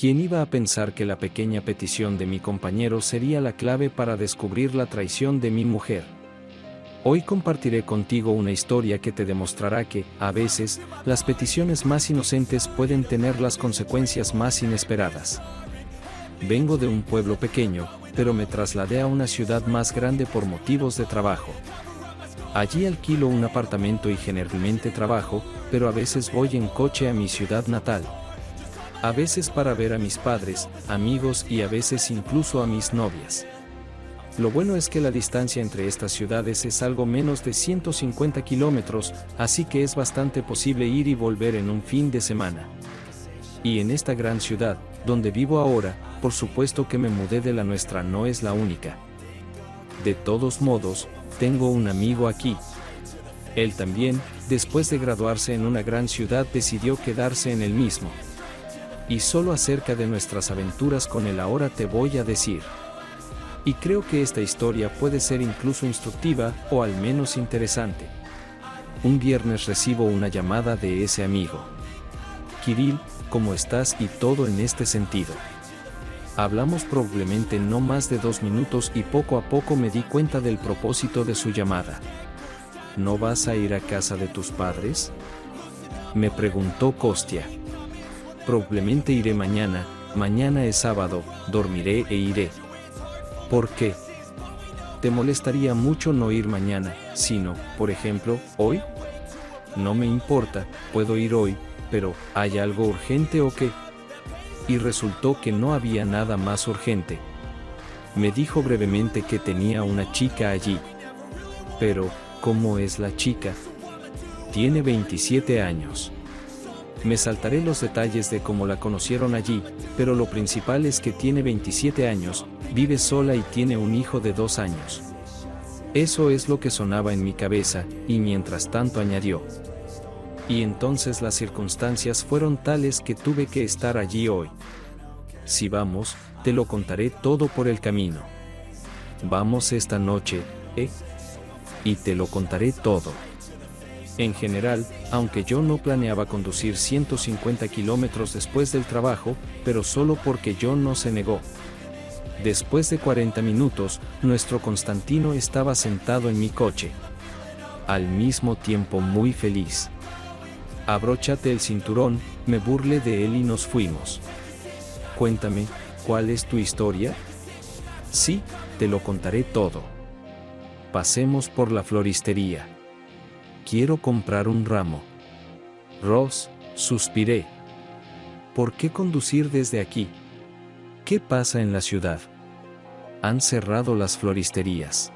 ¿Quién iba a pensar que la pequeña petición de mi compañero sería la clave para descubrir la traición de mi mujer? Hoy compartiré contigo una historia que te demostrará que, a veces, las peticiones más inocentes pueden tener las consecuencias más inesperadas. Vengo de un pueblo pequeño, pero me trasladé a una ciudad más grande por motivos de trabajo. Allí alquilo un apartamento y generalmente trabajo, pero a veces voy en coche a mi ciudad natal. A veces para ver a mis padres, amigos y a veces incluso a mis novias. Lo bueno es que la distancia entre estas ciudades es algo menos de 150 kilómetros, así que es bastante posible ir y volver en un fin de semana. Y en esta gran ciudad, donde vivo ahora, por supuesto que me mudé de la nuestra no es la única. De todos modos, tengo un amigo aquí. Él también, después de graduarse en una gran ciudad, decidió quedarse en el mismo. Y solo acerca de nuestras aventuras con él ahora te voy a decir. Y creo que esta historia puede ser incluso instructiva, o al menos interesante. Un viernes recibo una llamada de ese amigo. Kirill, ¿cómo estás? Y todo en este sentido. Hablamos probablemente no más de 2 minutos y poco a poco me di cuenta del propósito de su llamada. ¿No vas a ir a casa de tus padres?, me preguntó Kostya. Probablemente iré mañana, mañana es sábado, dormiré e iré. ¿Por qué? ¿Te molestaría mucho no ir mañana, sino, por ejemplo, hoy? No me importa, puedo ir hoy, pero ¿hay algo urgente o qué? Y resultó que no había nada más urgente. Me dijo brevemente que tenía una chica allí. Pero, ¿cómo es la chica? Tiene 27 años. Me saltaré los detalles de cómo la conocieron allí, pero lo principal es que tiene 27 años, vive sola y tiene un hijo de 2 años. Eso es lo que sonaba en mi cabeza, y mientras tanto añadió. Y entonces las circunstancias fueron tales que tuve que estar allí hoy. Si vamos, te lo contaré todo por el camino. Vamos esta noche, ¿eh? Y te lo contaré todo. En general, aunque yo no planeaba conducir 150 kilómetros después del trabajo, pero solo porque John no se negó. Después de 40 minutos, nuestro Constantino estaba sentado en mi coche. Al mismo tiempo muy feliz. Abróchate el cinturón, me burlé de él y nos fuimos. Cuéntame, ¿cuál es tu historia? Sí, te lo contaré todo. Pasemos por la floristería. Quiero comprar un ramo. Ross, suspiré. ¿Por qué conducir desde aquí? ¿Qué pasa en la ciudad? Han cerrado las floristerías.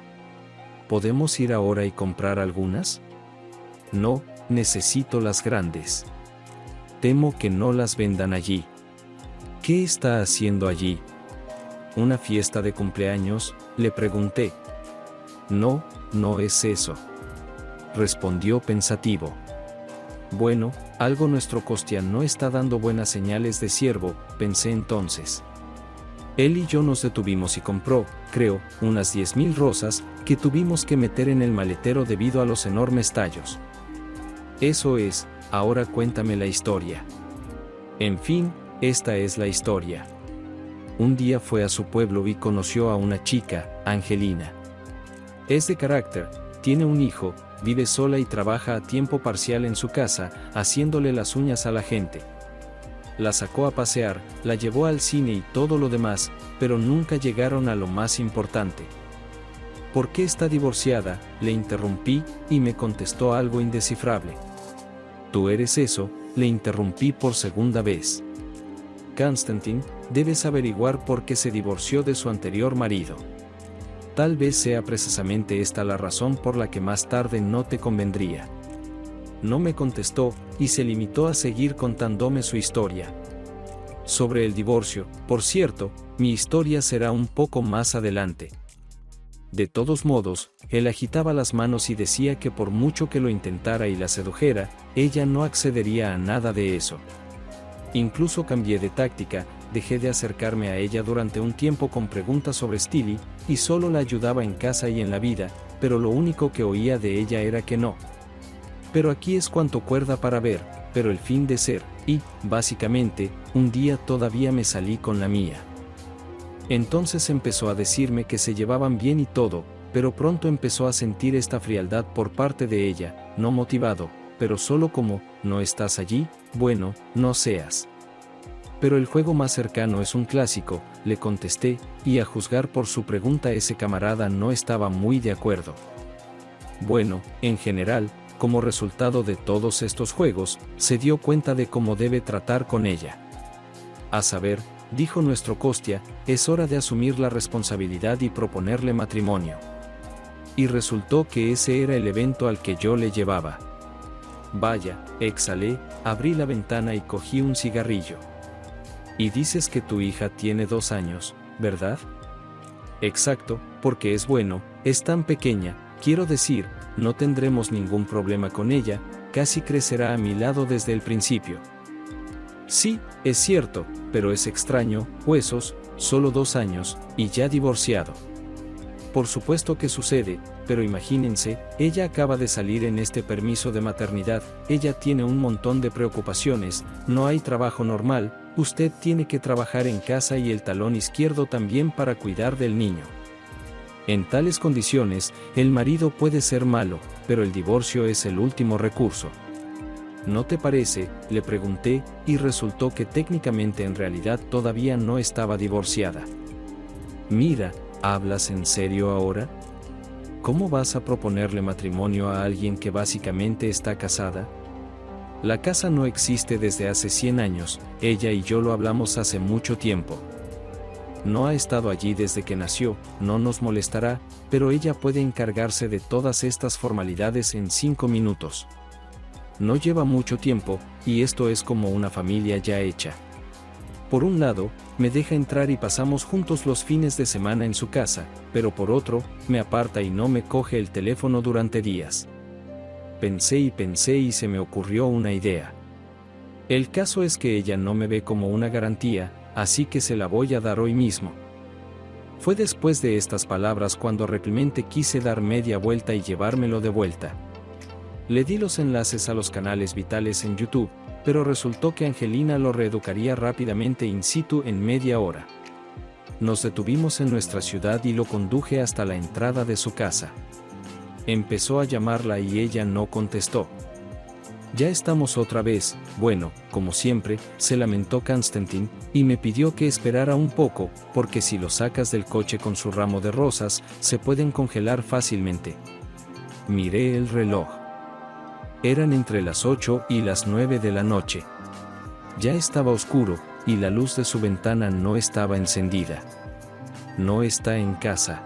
¿Podemos ir ahora y comprar algunas? No, necesito las grandes. Temo que no las vendan allí. ¿Qué está haciendo allí? ¿Una fiesta de cumpleaños?, le pregunté. No, no es eso. Respondió pensativo. Bueno, algo nuestro Kostya no está dando buenas señales de ciervo, pensé entonces. Él y yo nos detuvimos y compró, creo, unas 10.000 rosas, que tuvimos que meter en el maletero debido a los enormes tallos. Eso es, ahora cuéntame la historia. En fin, esta es la historia. Un día fue a su pueblo y conoció a una chica, Angelina. Es de carácter, tiene un hijo, vive sola y trabaja a tiempo parcial en su casa, haciéndole las uñas a la gente. La sacó a pasear, la llevó al cine y todo lo demás, pero nunca llegaron a lo más importante. ¿Por qué está divorciada?, le interrumpí, y me contestó algo indescifrable. ¿Tú eres eso?, le interrumpí por segunda vez. Constantin, debes averiguar por qué se divorció de su anterior marido. Tal vez sea precisamente esta la razón por la que más tarde no te convendría. No me contestó, y se limitó a seguir contándome su historia. Sobre el divorcio, por cierto, mi historia será un poco más adelante. De todos modos, él agitaba las manos y decía que por mucho que lo intentara y la sedujera, ella no accedería a nada de eso. Incluso cambié de táctica, dejé de acercarme a ella durante un tiempo con preguntas sobre Stilly, y solo la ayudaba en casa y en la vida, pero lo único que oía de ella era que no. Pero aquí es cuanto cuerda para ver, pero el fin de ser, y, básicamente, un día todavía me salí con la mía. Entonces empezó a decirme que se llevaban bien y todo, pero pronto empezó a sentir esta frialdad por parte de ella, no motivado, pero solo como, ¿no estás allí? Bueno, no seas. Pero el juego más cercano es un clásico, le contesté, y a juzgar por su pregunta ese camarada no estaba muy de acuerdo. Bueno, en general, como resultado de todos estos juegos, se dio cuenta de cómo debe tratar con ella. A saber, dijo nuestro Costia, es hora de asumir la responsabilidad y proponerle matrimonio. Y resultó que ese era el evento al que yo le llevaba. Vaya, exhalé, abrí la ventana y cogí un cigarrillo. Y dices que tu hija tiene 2 años, ¿verdad? Exacto, porque es bueno, es tan pequeña, quiero decir, no tendremos ningún problema con ella, casi crecerá a mi lado desde el principio. Sí, es cierto, pero es extraño, huesos, solo 2 años, y ya divorciado. Por supuesto que sucede, pero imagínense, ella acaba de salir en este permiso de maternidad, ella tiene un montón de preocupaciones, no hay trabajo normal, usted tiene que trabajar en casa y el talón izquierdo también para cuidar del niño. En tales condiciones, el marido puede ser malo, pero el divorcio es el último recurso. ¿No te parece?, le pregunté, y resultó que técnicamente en realidad todavía no estaba divorciada. Mira, ¿hablas en serio ahora? ¿Cómo vas a proponerle matrimonio a alguien que básicamente está casada? La casa no existe desde hace 100 años, ella y yo lo hablamos hace mucho tiempo. No ha estado allí desde que nació, no nos molestará, pero ella puede encargarse de todas estas formalidades en 5 minutos. No lleva mucho tiempo, y esto es como una familia ya hecha. Por un lado, me deja entrar y pasamos juntos los fines de semana en su casa, pero por otro, me aparta y no me coge el teléfono durante días. Pensé y se me ocurrió una idea. El caso es que ella no me ve como una garantía, así que se la voy a dar hoy mismo. Fue después de estas palabras cuando realmente quise dar media vuelta y llevármelo de vuelta. Le di los enlaces a los canales vitales en YouTube, pero resultó que Angelina lo reeducaría rápidamente in situ en media hora. Nos detuvimos en nuestra ciudad y lo conduje hasta la entrada de su casa. Empezó a llamarla y ella no contestó. Ya estamos otra vez, bueno, como siempre, se lamentó Konstantin, y me pidió que esperara un poco, porque si lo sacas del coche con su ramo de rosas, se pueden congelar fácilmente. Miré el reloj. Eran entre las 8 y las 9 de la noche. Ya estaba oscuro, y la luz de su ventana no estaba encendida. No está en casa.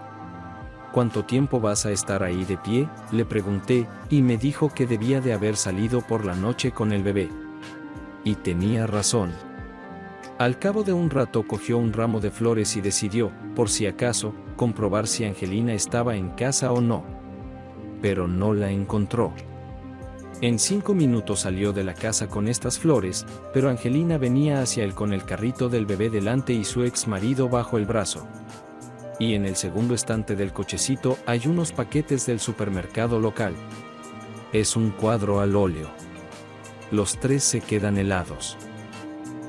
¿Cuánto tiempo vas a estar ahí de pie?, le pregunté, y me dijo que debía de haber salido por la noche con el bebé. Y tenía razón. Al cabo de un rato cogió un ramo de flores y decidió, por si acaso, comprobar si Angelina estaba en casa o no. Pero no la encontró. En 5 minutos salió de la casa con estas flores, pero Angelina venía hacia él con el carrito del bebé delante y su ex marido bajo el brazo. Y en el segundo estante del cochecito hay unos paquetes del supermercado local. Es un cuadro al óleo. Los 3 se quedan helados.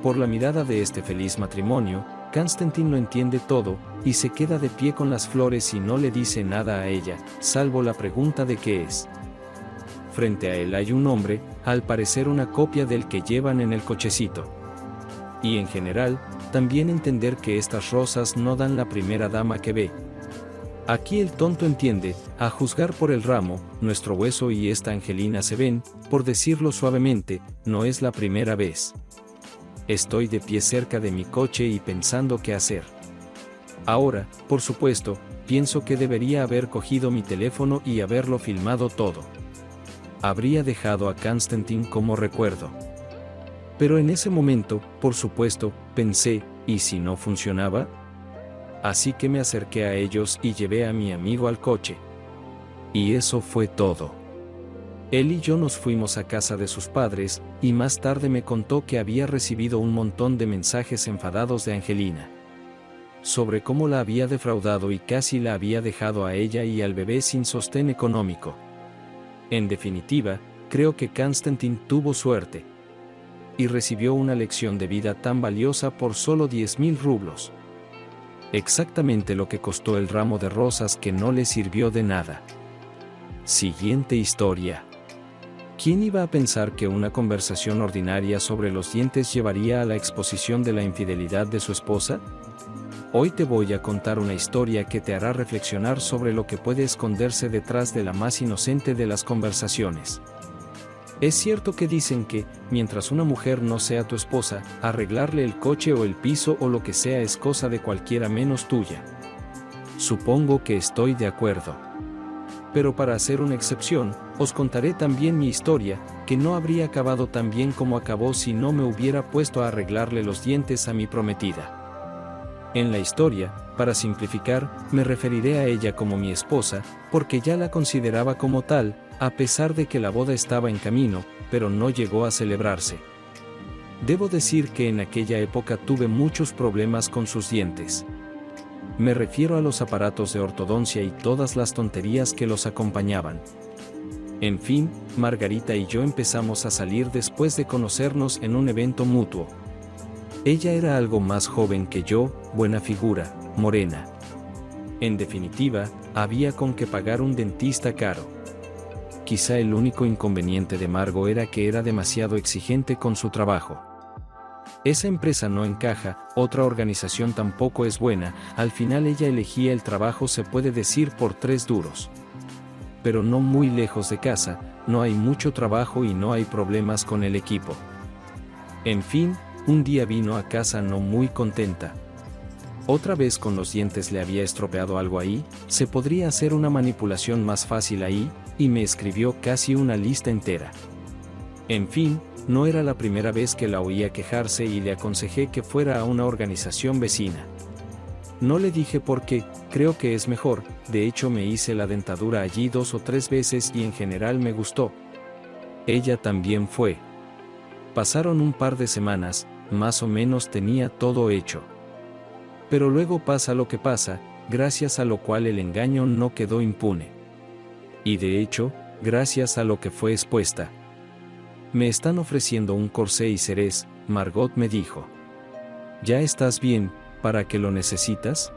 Por la mirada de este feliz matrimonio, Konstantin lo entiende todo, y se queda de pie con las flores y no le dice nada a ella, salvo la pregunta de qué es. Frente a él hay un hombre, al parecer una copia del que llevan en el cochecito. Y en general, también entender que estas rosas no dan la primera dama que ve. Aquí el tonto entiende, a juzgar por el ramo, nuestro hueso y esta Angelina se ven, por decirlo suavemente, no es la primera vez. Estoy de pie cerca de mi coche y pensando qué hacer. Ahora, por supuesto, pienso que debería haber cogido mi teléfono y haberlo filmado todo. Habría dejado a Konstantin como recuerdo. Pero en ese momento, por supuesto, pensé, ¿y si no funcionaba? Así que me acerqué a ellos y llevé a mi amigo al coche. Y eso fue todo. Él y yo nos fuimos a casa de sus padres, y más tarde me contó que había recibido un montón de mensajes enfadados de Angelina. Sobre cómo la había defraudado y casi la había dejado a ella y al bebé sin sostén económico. En definitiva, creo que Konstantin tuvo suerte. y recibió una lección de vida tan valiosa por solo 10.000 rublos. Exactamente lo que costó el ramo de rosas que no le sirvió de nada. Siguiente historia. ¿Quién iba a pensar que una conversación ordinaria sobre los dientes llevaría a la exposición de la infidelidad de su esposa? Hoy te voy a contar una historia que te hará reflexionar sobre lo que puede esconderse detrás de la más inocente de las conversaciones. Es cierto que dicen que, mientras una mujer no sea tu esposa, arreglarle el coche o el piso o lo que sea es cosa de cualquiera menos tuya. Supongo que estoy de acuerdo. Pero para hacer una excepción, os contaré también mi historia, que no habría acabado tan bien como acabó si no me hubiera puesto a arreglarle los dientes a mi prometida. En la historia, para simplificar, me referiré a ella como mi esposa, porque ya la consideraba como tal, a pesar de que la boda estaba en camino, pero no llegó a celebrarse. Debo decir que en aquella época tuve muchos problemas con sus dientes. Me refiero a los aparatos de ortodoncia y todas las tonterías que los acompañaban. En fin, Margarita y yo empezamos a salir después de conocernos en un evento mutuo. Ella era algo más joven que yo, buena figura, morena. En definitiva, había con qué pagar un dentista caro. Quizá el único inconveniente de Margo era que era demasiado exigente con su trabajo. Esa empresa no encaja, otra organización tampoco es buena, al final ella elegía el trabajo, se puede decir, por 3 duros. Pero no muy lejos de casa, no hay mucho trabajo y no hay problemas con el equipo. En fin, un día vino a casa no muy contenta. Otra vez con los dientes le había estropeado algo ahí, se podría hacer una manipulación más fácil ahí, y me escribió casi una lista entera. En fin, no era la primera vez que la oía quejarse y le aconsejé que fuera a una organización vecina. No le dije por qué, creo que es mejor, de hecho me hice la dentadura allí 2 o 3 veces y en general me gustó. Ella también fue. Pasaron un par de semanas, más o menos tenía todo hecho. Pero luego pasa lo que pasa, gracias a lo cual el engaño no quedó impune. Y de hecho, gracias a lo que fue expuesta. Me están ofreciendo un corsé y cerez, Margot me dijo. ¿Ya estás bien, para qué lo necesitas?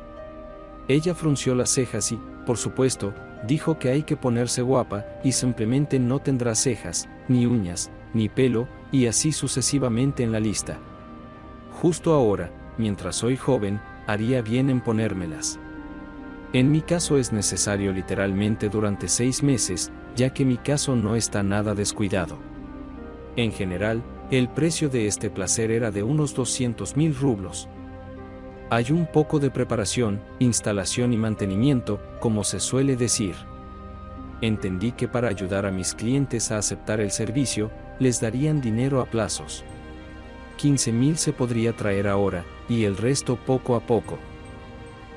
Ella frunció las cejas y, por supuesto, dijo que hay que ponerse guapa, y simplemente no tendrá cejas, ni uñas, ni pelo, y así sucesivamente en la lista. Justo ahora, mientras soy joven, haría bien en ponérmelas. En mi caso es necesario literalmente durante 6 meses, ya que mi caso no está nada descuidado. En general, el precio de este placer era de unos 200.000 rublos. Hay un poco de preparación, instalación y mantenimiento, como se suele decir. Entendí que para ayudar a mis clientes a aceptar el servicio, les darían dinero a plazos. 15.000 se podría traer ahora, y el resto poco a poco.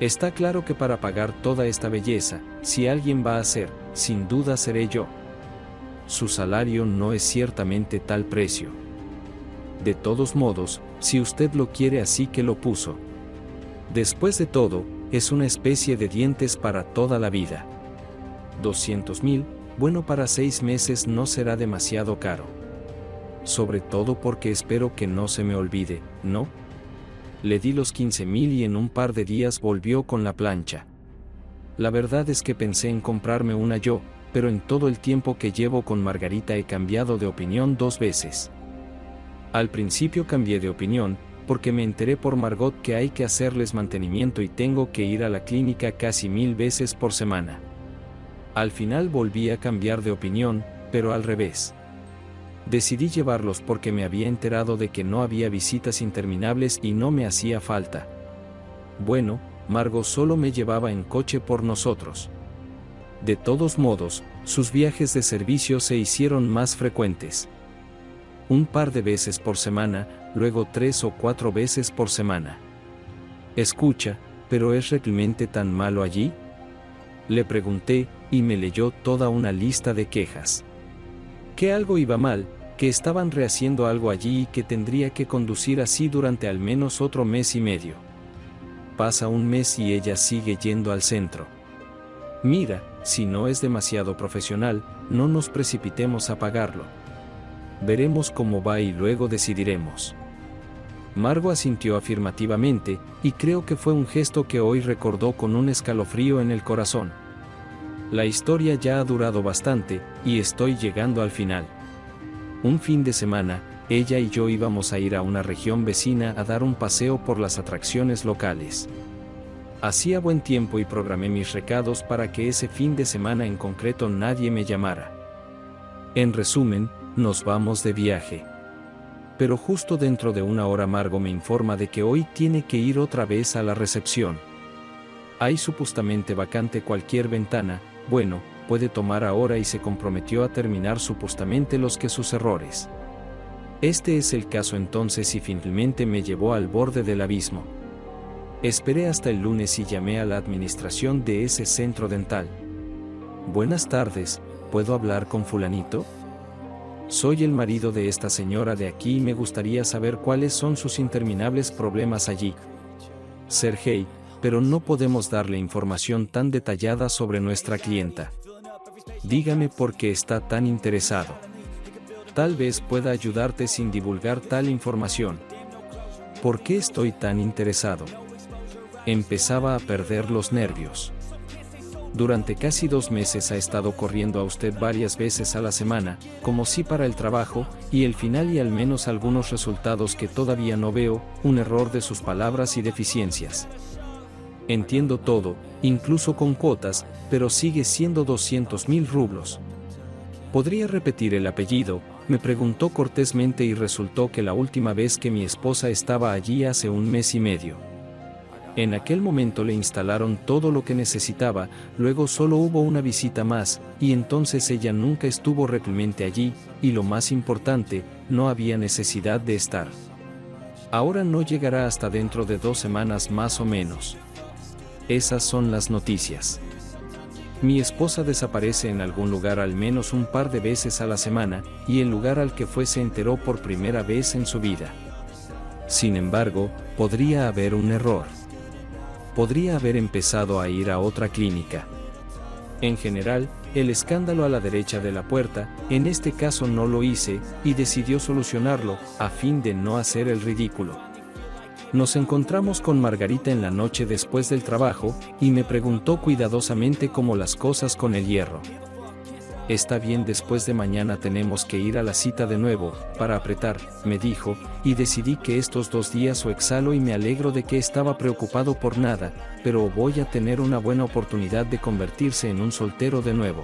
Está claro que para pagar toda esta belleza, si alguien va a ser, sin duda seré yo. Su salario no es ciertamente tal precio. De todos modos, si usted lo quiere así que lo puso. Después de todo, es una especie de dientes para toda la vida. 200.000, bueno, para 6 meses no será demasiado caro. Sobre todo porque espero que no se me olvide, ¿no? Le di los 15.000 y en un par de días volvió con la plancha. La verdad es que pensé en comprarme una yo, pero en todo el tiempo que llevo con Margarita he cambiado de opinión 2 veces. Al principio cambié de opinión, porque me enteré por Margot que hay que hacerles mantenimiento y tengo que ir a la clínica casi 1000 veces por semana. Al final volví a cambiar de opinión, pero al revés. Decidí llevarlos porque me había enterado de que no había visitas interminables y no me hacía falta. Bueno, Margot solo me llevaba en coche por nosotros. De todos modos, sus viajes de servicio se hicieron más frecuentes. Un par de veces por semana, luego 3 o 4 veces por semana. Escucha, ¿pero es realmente tan malo allí? Le pregunté, y me leyó toda una lista de quejas. Que algo iba mal, que estaban rehaciendo algo allí y que tendría que conducir así durante al menos otro mes y medio. Pasa un mes y ella sigue yendo al centro. Mira, si no es demasiado profesional, no nos precipitemos a pagarlo. Veremos cómo va y luego decidiremos. Margo asintió afirmativamente, y creo que fue un gesto que hoy recordó con un escalofrío en el corazón. La historia ya ha durado bastante, y estoy llegando al final. Un fin de semana, ella y yo íbamos a ir a una región vecina a dar un paseo por las atracciones locales. Hacía buen tiempo y programé mis recados para que ese fin de semana en concreto nadie me llamara. En resumen, nos vamos de viaje. Pero justo dentro de una hora Margo me informa de que hoy tiene que ir otra vez a la recepción. Hay supuestamente vacante cualquier ventana, bueno, puede tomar ahora y se comprometió a terminar supuestamente los que sus errores. Este es el caso entonces y finalmente me llevó al borde del abismo. Esperé hasta el lunes y llamé a la administración de ese centro dental. Buenas tardes, ¿puedo hablar con fulanito? Soy el marido de esta señora de aquí y me gustaría saber cuáles son sus interminables problemas allí. Sergey, pero no podemos darle información tan detallada sobre nuestra clienta. Dígame por qué está tan interesado. Tal vez pueda ayudarte sin divulgar tal información. ¿Por qué estoy tan interesado? Empezaba a perder los nervios. Durante casi 2 meses ha estado corriendo a usted varias veces a la semana, como si para el trabajo, y el final y al menos algunos resultados que todavía no veo, un error de sus palabras y deficiencias. Entiendo todo, incluso con cuotas, pero sigue siendo 200.000 rublos. ¿Podría repetir el apellido?, me preguntó cortésmente y resultó que la última vez que mi esposa estaba allí hace 1 mes y medio. En aquel momento le instalaron todo lo que necesitaba, luego solo hubo una visita más, y entonces ella nunca estuvo realmente allí, y lo más importante, no había necesidad de estar. Ahora no llegará hasta dentro de 2 semanas más o menos. Esas son las noticias. Mi esposa desaparece en algún lugar al menos un par de veces a la semana, y el lugar al que fue se enteró por primera vez en su vida. Sin embargo, podría haber un error. Podría haber empezado a ir a otra clínica. En general, el escándalo a la derecha de la puerta, en este caso no lo hice, y decidió solucionarlo, a fin de no hacer el ridículo. Nos encontramos con Margarita en la noche después del trabajo, y me preguntó cuidadosamente cómo las cosas con el hierro. Está bien, después de mañana tenemos que ir a la cita de nuevo, para apretar, me dijo, y decidí que estos 2 días o exhalo y me alegro de que estaba preocupado por nada, pero voy a tener una buena oportunidad de convertirse en un soltero de nuevo.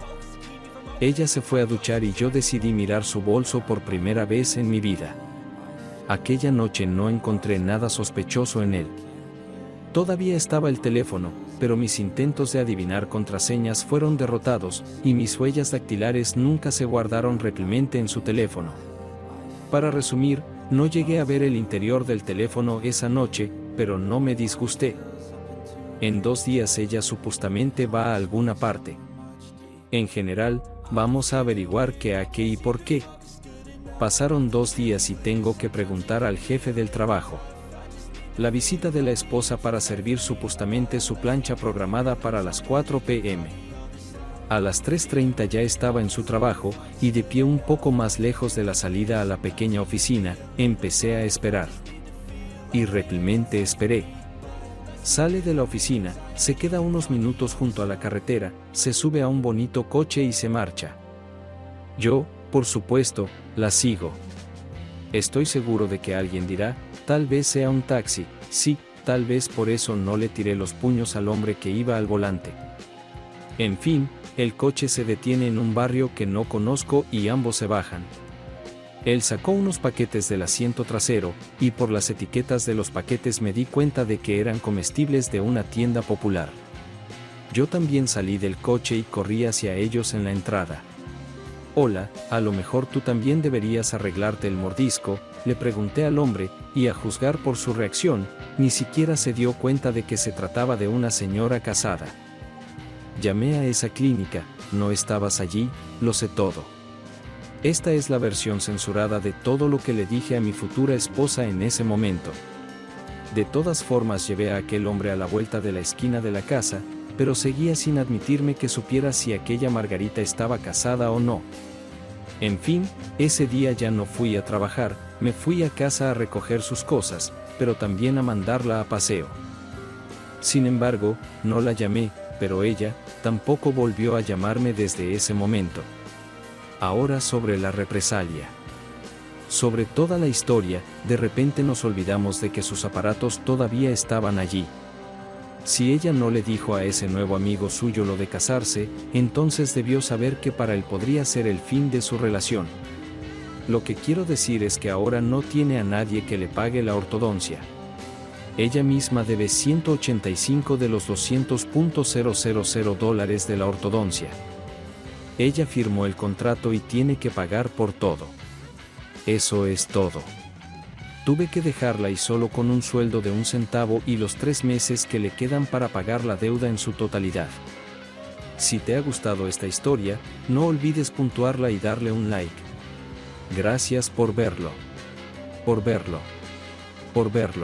Ella se fue a duchar y yo decidí mirar su bolso por primera vez en mi vida. Aquella noche no encontré nada sospechoso en él. Todavía estaba el teléfono, pero mis intentos de adivinar contraseñas fueron derrotados, y mis huellas dactilares nunca se guardaron realmente en su teléfono. Para resumir, no llegué a ver el interior del teléfono esa noche, pero no me disgusté. En 2 días ella supuestamente va a alguna parte. En general, vamos a averiguar qué, a qué y por qué. Pasaron 2 días y tengo que preguntar al jefe del trabajo. La visita de la esposa para servir supuestamente su plancha programada para las 4 p.m. A las 3:30 ya estaba en su trabajo, y de pie un poco más lejos de la salida a la pequeña oficina, empecé a esperar. Y realmente esperé. Sale de la oficina, se queda unos minutos junto a la carretera, se sube a un bonito coche y se marcha. Yo, por supuesto, la sigo. Estoy seguro de que alguien dirá, tal vez sea un taxi, sí, tal vez por eso no le tiré los puños al hombre que iba al volante. En fin, el coche se detiene en un barrio que no conozco y ambos se bajan. Él sacó unos paquetes del asiento trasero, y por las etiquetas de los paquetes me di cuenta de que eran comestibles de una tienda popular. Yo también salí del coche y corrí hacia ellos en la entrada. Hola, a lo mejor tú también deberías arreglarte el mordisco, le pregunté al hombre, y a juzgar por su reacción, ni siquiera se dio cuenta de que se trataba de una señora casada. Llamé a esa clínica, no estabas allí, lo sé todo. Esta es la versión censurada de todo lo que le dije a mi futura esposa en ese momento. De todas formas llevé a aquel hombre a la vuelta de la esquina de la casa, pero seguía sin admitirme que supiera si aquella Margarita estaba casada o no. En fin, ese día ya no fui a trabajar, me fui a casa a recoger sus cosas, pero también a mandarla a paseo. Sin embargo, no la llamé, pero ella tampoco volvió a llamarme desde ese momento. Ahora sobre la represalia. Sobre toda la historia, de repente nos olvidamos de que sus aparatos todavía estaban allí. Si ella no le dijo a ese nuevo amigo suyo lo de casarse, entonces debió saber que para él podría ser el fin de su relación. Lo que quiero decir es que ahora no tiene a nadie que le pague la ortodoncia. Ella misma debe 185 de los $200,000 de la ortodoncia. Ella firmó el contrato y tiene que pagar por todo. Eso es todo. Tuve que dejarla y solo con un sueldo de 1 centavo y los 3 meses que le quedan para pagar la deuda en su totalidad. Si te ha gustado esta historia, no olvides puntuarla y darle un like. Gracias por verlo. Por verlo. Por verlo.